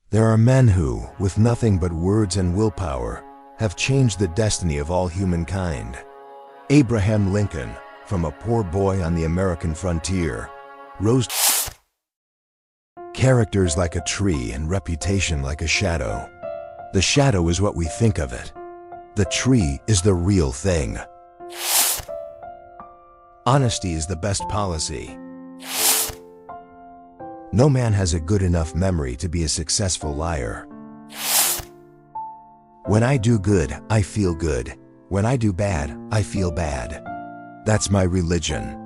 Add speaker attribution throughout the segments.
Speaker 1: There are men who, with nothing but words and willpower, have changed the destiny of all humankind. Abraham Lincoln, from a poor boy on the American frontier, rose. Character's like a tree and reputation like a shadow. The shadow is what we think of it. The tree is the real thing. Honesty is the best policy. No man has a good enough memory to be a successful liar. When I do good, I feel good. When I do bad, I feel bad. That's my religion.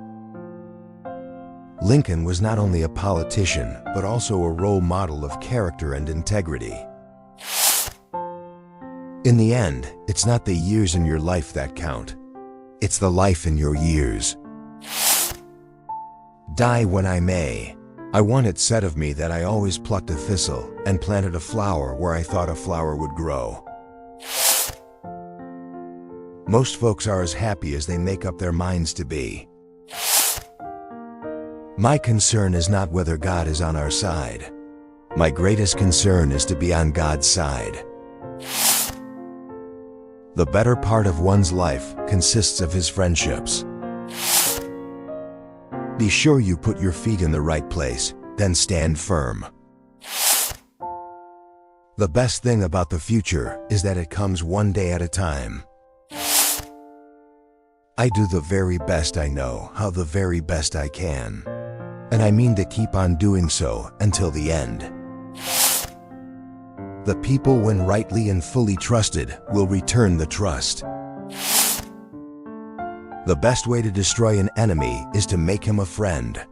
Speaker 1: Lincoln was not only a politician, but also a role model of character and integrity. In the end, it's not the years in your life that count. It's the life in your years. Die when I may. I want it said of me that I always plucked a thistle and planted a flower where I thought a flower would grow. Most folks are as happy as they make up their minds to be. My concern is not whether God is on our side. My greatest concern is to be on God's side. The better part of one's life consists of his friendships. Be sure you put your feet in the right place, then stand firm. The best thing about the future is that it comes one day at a time. I do the very best I know, how the very best I can. And I mean to keep on doing so until the end. The people, when rightly and fully trusted, will return the trust. The best way to destroy an enemy is to make him a friend.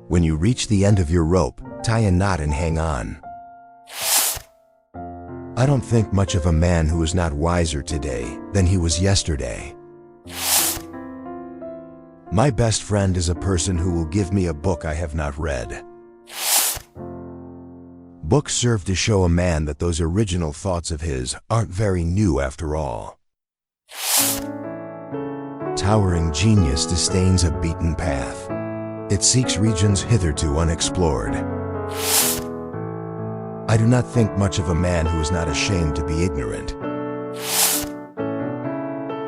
Speaker 1: When you reach the end of your rope, tie a knot and hang on. I don't think much of a man who is not wiser today than he was yesterday. My best friend is a person who will give me a book I have not read. Books serve to show a man that those original thoughts of his aren't very new after all. Towering genius disdains a beaten path. It seeks regions hitherto unexplored. I do not think much of a man who is not ashamed to be ignorant.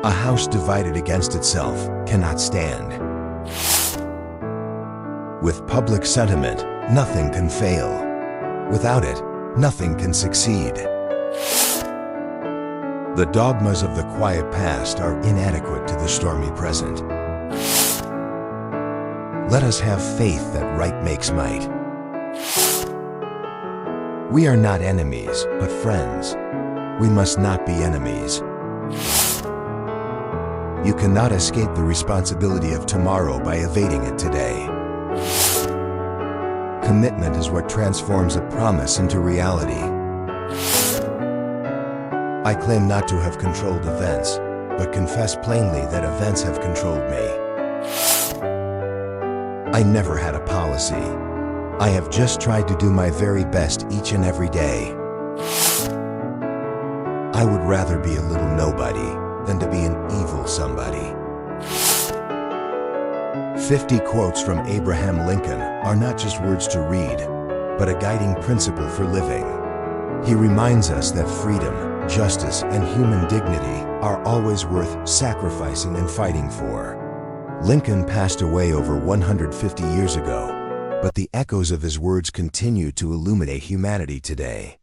Speaker 1: A house divided against itself cannot stand. With public sentiment, nothing can fail. Without it, nothing can succeed. The dogmas of the quiet past are inadequate to the stormy present. Let us have faith that right makes might. We are not enemies, but friends. We must not be enemies. You cannot escape the responsibility of tomorrow by evading it today. Commitment is what transforms a promise into reality. I claim not to have controlled events, but confess plainly that events have controlled me. I never had a policy. I have just tried to do my very best each and every day. I would rather be a little nobody than to be an evil somebody. 50 quotes from Abraham Lincoln are not just words to read, but a guiding principle for living. He reminds us that freedom, justice, and human dignity are always worth sacrificing and fighting for. Lincoln passed away over 150 years ago, but the echoes of his words continue to illuminate humanity today.